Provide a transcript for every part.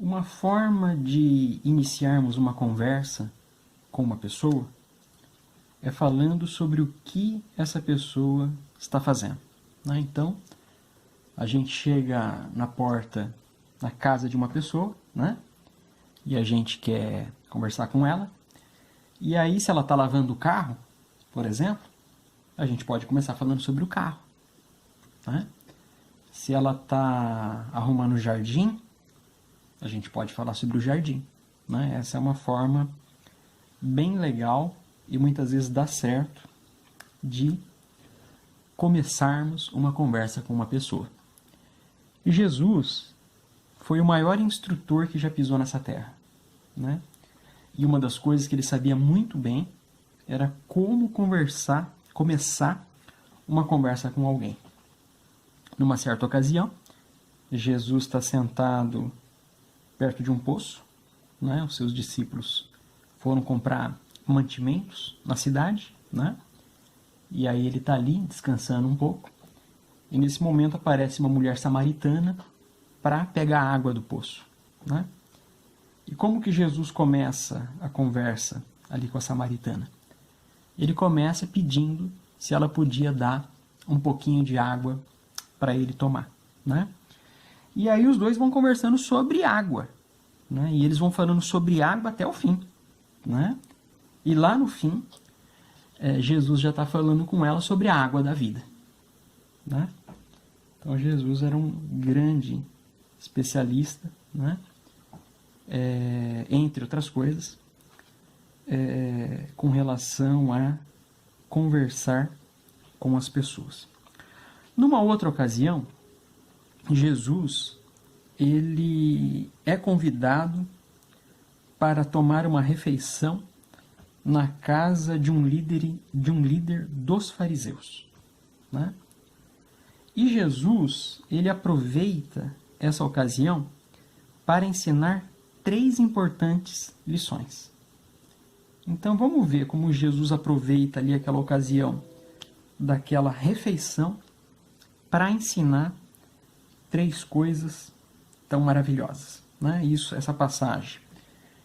Uma forma de iniciarmos uma conversa com uma pessoa é falando sobre o que essa pessoa está fazendo, né? Então, a gente chega na porta, na casa de uma pessoa, né? E a gente quer conversar com ela. E aí, se ela está lavando o carro, por exemplo, a gente pode começar falando sobre o carro, né? Se ela está arrumando o jardim, a gente pode falar sobre o jardim, né? Essa é uma forma bem legal e muitas vezes dá certo de começarmos uma conversa com uma pessoa. E Jesus foi o maior instrutor que já pisou nessa terra, né? E uma das coisas que ele sabia muito bem era como começar uma conversa com alguém. Numa certa ocasião, Jesus está sentado perto de um poço, né? Os seus discípulos foram comprar mantimentos na cidade, né? E aí ele está ali descansando um pouco. E nesse momento aparece uma mulher samaritana para pegar a água do poço, né? E como que Jesus começa a conversa ali com a samaritana? Ele começa pedindo se ela podia dar um pouquinho de água para ele tomar, né? E aí os dois vão conversando sobre água, né? E eles vão falando sobre água até o fim, né? E lá no fim, Jesus já está falando com ela sobre a água da vida, né? Então Jesus era um grande especialista, né? Entre outras coisas, com relação a conversar com as pessoas. Numa outra ocasião, Jesus ele é convidado para tomar uma refeição na casa de um líder dos fariseus, né? E Jesus ele aproveita essa ocasião para ensinar 3 importantes lições. Então vamos ver como Jesus aproveita ali aquela ocasião daquela refeição para ensinar 3 coisas tão maravilhosas, né? Essa passagem,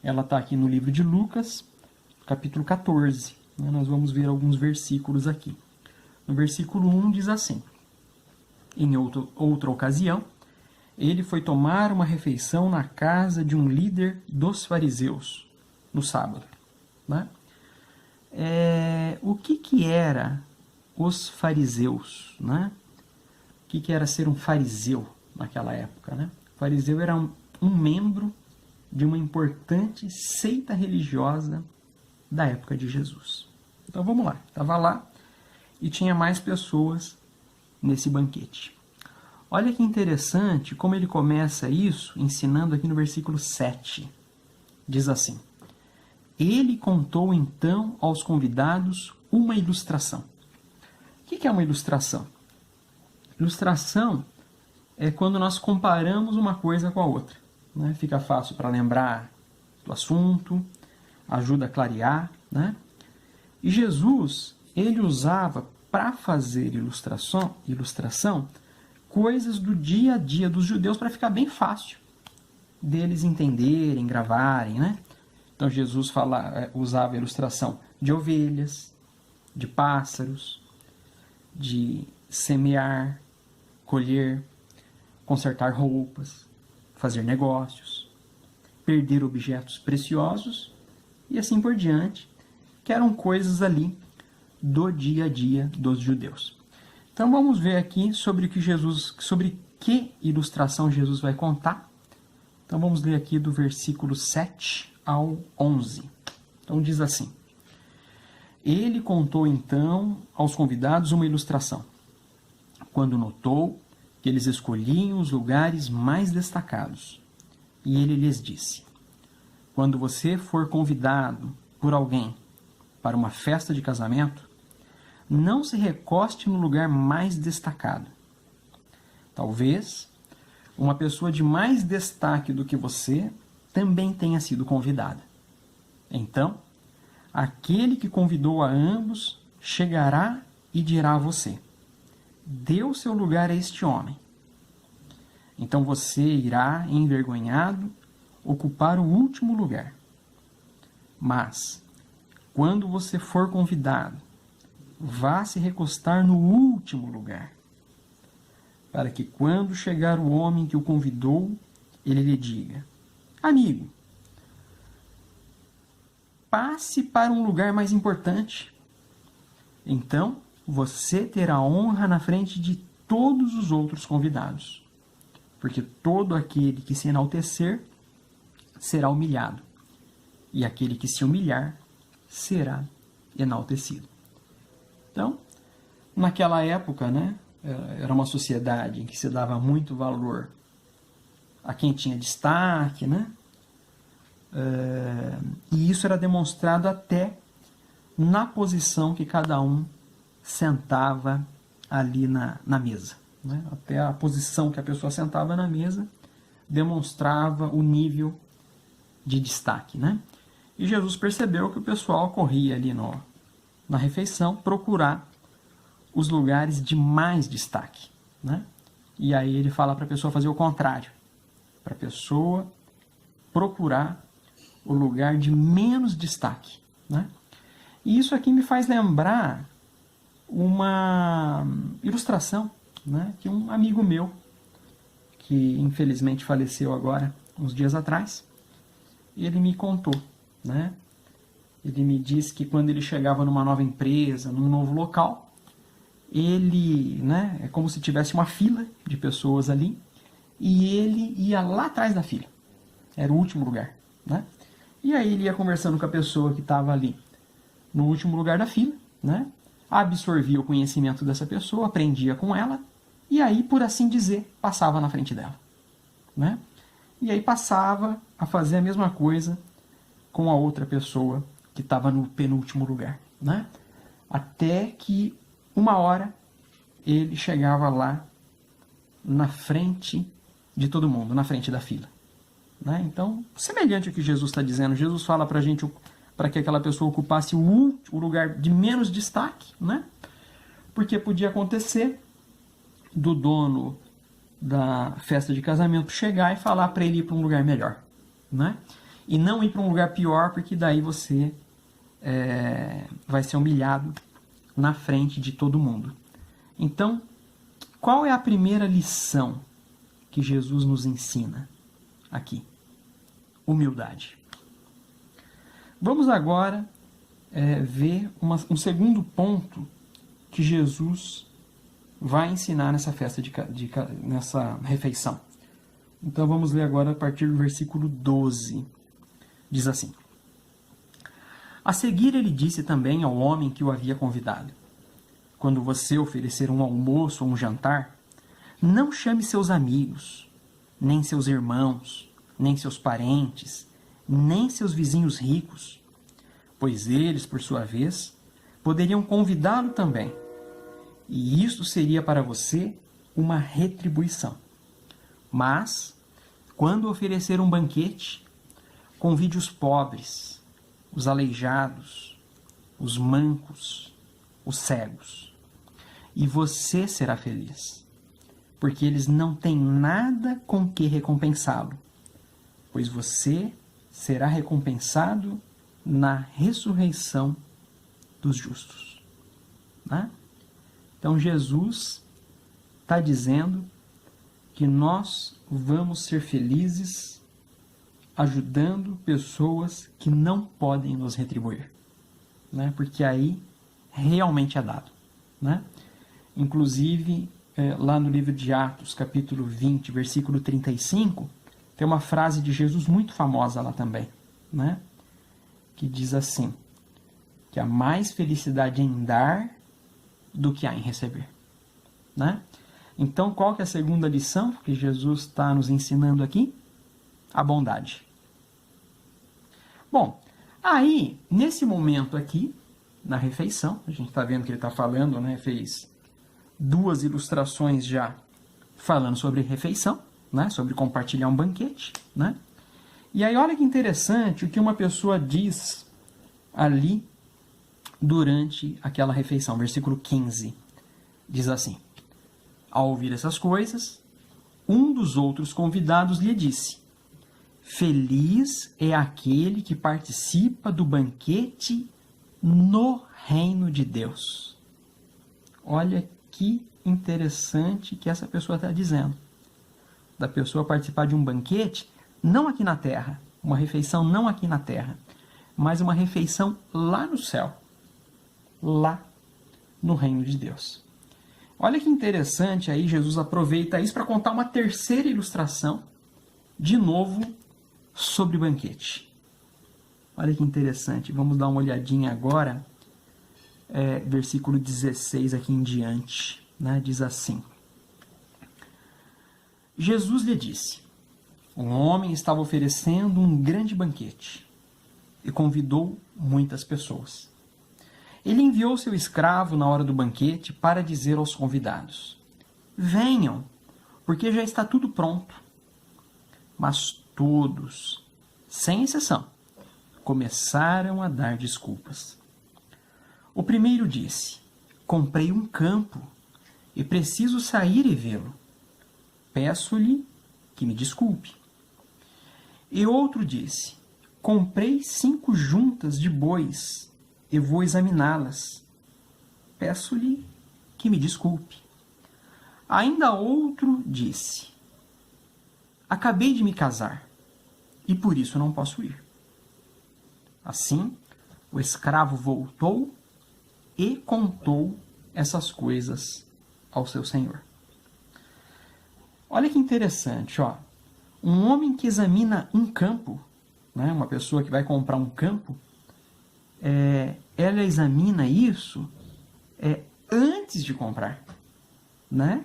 ela está aqui no livro de Lucas, capítulo 14. Né? Nós vamos ver alguns versículos aqui. No versículo 1 diz assim: em outra ocasião, ele foi tomar uma refeição na casa de um líder dos fariseus no sábado, né? O que era os fariseus, né? O que era ser um fariseu naquela época, né? O fariseu era um membro de uma importante seita religiosa da época de Jesus. Então vamos lá, estava lá e tinha mais pessoas nesse banquete. Olha que interessante como ele começa isso ensinando aqui no versículo 7. Diz assim: ele contou então aos convidados uma ilustração. O que é uma ilustração? Ilustração é quando nós comparamos uma coisa com a outra, né? Fica fácil para lembrar do assunto, ajuda a clarear, né? E Jesus, ele usava para fazer ilustração coisas do dia a dia dos judeus para ficar bem fácil deles entenderem, gravarem, né? Então Jesus usava a ilustração de ovelhas, de pássaros, de semear, colher, consertar roupas, fazer negócios, perder objetos preciosos e assim por diante, que eram coisas ali do dia a dia dos judeus. Então vamos ver aqui sobre que ilustração Jesus vai contar. Então vamos ler aqui do versículo 7 ao 11. Então diz assim: ele contou então aos convidados uma ilustração, quando notou que eles escolhiam os lugares mais destacados. E ele lhes disse: quando você for convidado por alguém para uma festa de casamento, não se recoste no lugar mais destacado. Talvez uma pessoa de mais destaque do que você também tenha sido convidada. Então, aquele que convidou a ambos chegará e dirá a você: dê o seu lugar a este homem. Então você irá envergonhado ocupar o último lugar. Mas, quando você for convidado, vá se recostar no último lugar, para que quando chegar o homem que o convidou, ele lhe diga: amigo, passe para um lugar mais importante. Então, você terá honra na frente de todos os outros convidados, porque todo aquele que se enaltecer será humilhado, e aquele que se humilhar será enaltecido. Então, naquela época, né, era uma sociedade em que se dava muito valor a quem tinha destaque, né? E isso era demonstrado até na posição que cada um sentava ali na mesa, né? Até a posição que a pessoa sentava na mesa demonstrava o nível de destaque, né? E Jesus percebeu que o pessoal corria ali na refeição procurar os lugares de mais destaque, né? E aí ele fala para a pessoa fazer o contrário, para a pessoa procurar o lugar de menos destaque, né? E isso aqui me faz lembrar uma ilustração, né, que um amigo meu, que infelizmente faleceu agora, uns dias atrás, ele me contou, né? Ele me disse que quando ele chegava numa nova empresa, num novo local, ele, né, é como se tivesse uma fila de pessoas ali, e ele ia lá atrás da fila. Era o último lugar, né? E aí ele ia conversando com a pessoa que estava ali no último lugar da fila, né? Absorvia o conhecimento dessa pessoa, aprendia com ela, e aí, por assim dizer, passava na frente dela, né? E aí passava a fazer a mesma coisa com a outra pessoa que estava no penúltimo lugar, né? Até que uma hora ele chegava lá na frente de todo mundo, na frente da fila, né? Então, semelhante ao que Jesus está dizendo, Jesus fala para a gente para que aquela pessoa ocupasse o lugar de menos destaque, né? Porque podia acontecer do dono da festa de casamento chegar e falar para ele ir para um lugar melhor, né? E não ir para um lugar pior, porque daí você vai ser humilhado na frente de todo mundo. Então, qual é a primeira lição que Jesus nos ensina aqui? Humildade. Vamos agora ver um segundo ponto que Jesus vai ensinar nessa festa nessa refeição. Então vamos ler agora a partir do versículo 12. Diz assim: a seguir ele disse também ao homem que o havia convidado: quando você oferecer um almoço ou um jantar, não chame seus amigos, nem seus irmãos, nem seus parentes, nem seus vizinhos ricos, pois eles, por sua vez, poderiam convidá-lo também, e isso seria para você uma retribuição. Mas, quando oferecer um banquete, convide os pobres, os aleijados, os mancos, os cegos, e você será feliz, porque eles não têm nada com que recompensá-lo, pois você será recompensado na ressurreição dos justos, né? Então Jesus está dizendo que nós vamos ser felizes ajudando pessoas que não podem nos retribuir, né? Porque aí realmente é dado, né? Inclusive, lá no livro de Atos, capítulo 20, versículo 35, tem uma frase de Jesus muito famosa lá também, né? Que diz assim, que há mais felicidade em dar do que há em receber, né? Então, qual que é a segunda lição que Jesus está nos ensinando aqui? A bondade. Bom, aí, nesse momento aqui, na refeição, a gente está vendo que ele está falando, né? Fez 2 ilustrações já falando sobre refeição, né? Sobre compartilhar um banquete, né? E aí, olha que interessante o que uma pessoa diz ali durante aquela refeição. Versículo 15 diz assim: ao ouvir essas coisas, um dos outros convidados lhe disse: Feliz é aquele que participa do banquete no reino de Deus. Olha que interessante que essa pessoa está dizendo. Da pessoa participar de um banquete, não aqui na terra, uma refeição não aqui na terra, mas uma refeição lá no céu, lá no reino de Deus. Olha que interessante, aí Jesus aproveita isso para contar uma terceira ilustração, de novo, sobre banquete. Olha que interessante, vamos dar uma olhadinha agora, versículo 16 aqui em diante, né? Diz assim: Jesus lhe disse: um homem estava oferecendo um grande banquete e convidou muitas pessoas. Ele enviou seu escravo na hora do banquete para dizer aos convidados: venham, porque já está tudo pronto. Mas todos, sem exceção, começaram a dar desculpas. O primeiro disse: comprei um campo e preciso sair e vê-lo. Peço-lhe que me desculpe. E outro disse: comprei 5 juntas de bois e vou examiná-las. Peço-lhe que me desculpe. Ainda outro disse: acabei de me casar e por isso não posso ir. Assim, o escravo voltou e contou essas coisas ao seu senhor. Olha que interessante, ó. Um homem que examina um campo, né, uma pessoa que vai comprar um campo, ela examina isso antes de comprar, né?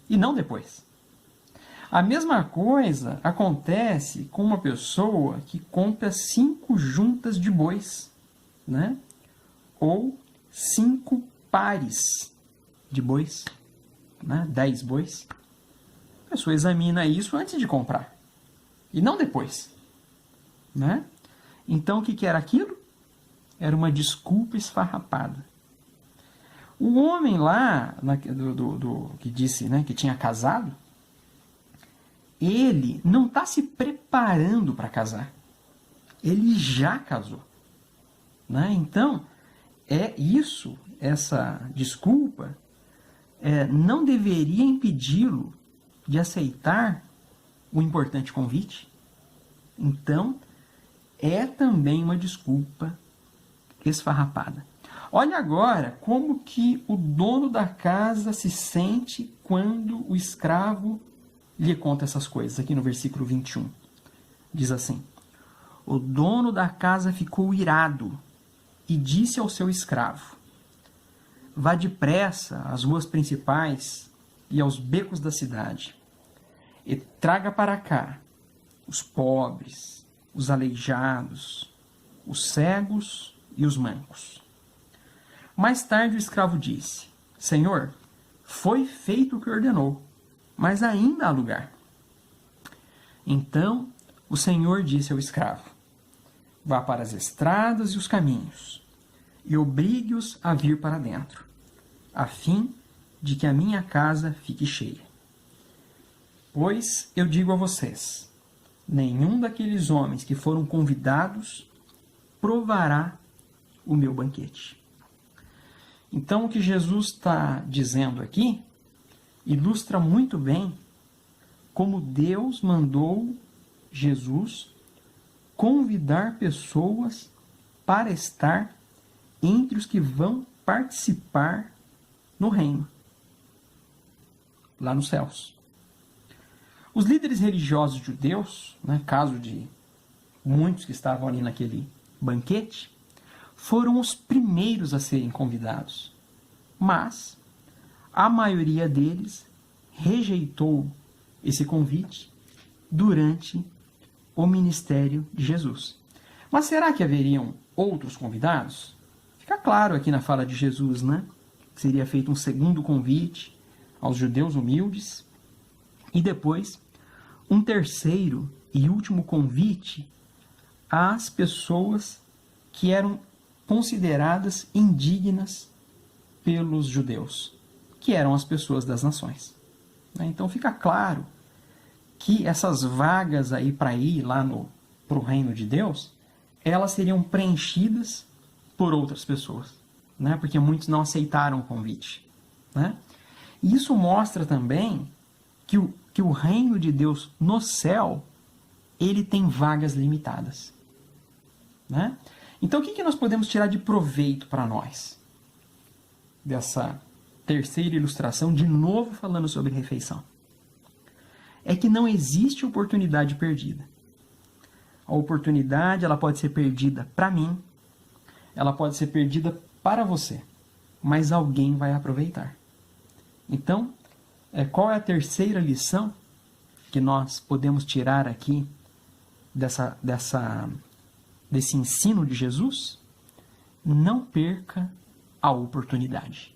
E não depois. A mesma coisa acontece com uma pessoa que compra 5 juntas de bois, né? Ou 5 pares de bois, né? 10 bois. A pessoa examina isso antes de comprar e não depois, né? Então, o que era aquilo? Era uma desculpa esfarrapada. O homem lá, que disse, né, que tinha casado, ele não está se preparando para casar. Ele já casou, né? Então, essa desculpa não deveria impedi-lo de aceitar o importante convite. Então, é também uma desculpa esfarrapada. Olha agora como que o dono da casa se sente quando o escravo lhe conta essas coisas, aqui no versículo 21. Diz assim: o dono da casa ficou irado e disse ao seu escravo: vá depressa às ruas principais e aos becos da cidade, e traga para cá os pobres, os aleijados, os cegos e os mancos. Mais tarde o escravo disse: Senhor, foi feito o que ordenou, mas ainda há lugar. Então o Senhor disse ao escravo: vá para as estradas e os caminhos, e obrigue-os a vir para dentro, a fim de que a minha casa fique cheia. Pois eu digo a vocês, nenhum daqueles homens que foram convidados provará o meu banquete. Então, o que Jesus está dizendo aqui ilustra muito bem como Deus mandou Jesus convidar pessoas para estar entre os que vão participar no reino, lá nos céus. Os líderes religiosos judeus, né, caso de muitos que estavam ali naquele banquete, foram os primeiros a serem convidados. Mas a maioria deles rejeitou esse convite durante o ministério de Jesus. Mas será que haveriam outros convidados? Fica claro aqui na fala de Jesus, né? Que seria feito um segundo convite aos judeus humildes e depois um terceiro e último convite às pessoas que eram consideradas indignas pelos judeus, que eram as pessoas das nações. Então fica claro que essas vagas aí para ir lá para o reino de Deus, elas seriam preenchidas por outras pessoas, né? Porque muitos não aceitaram o convite, né? E isso mostra também que o reino de Deus no céu, ele tem vagas limitadas, né? Então, o que nós podemos tirar de proveito para nós dessa terceira ilustração, de novo falando sobre refeição? É que não existe oportunidade perdida. A oportunidade, ela pode ser perdida para mim, ela pode ser perdida para você, mas alguém vai aproveitar. Então, qual é a terceira lição que nós podemos tirar aqui desse ensino de Jesus? Não perca a oportunidade.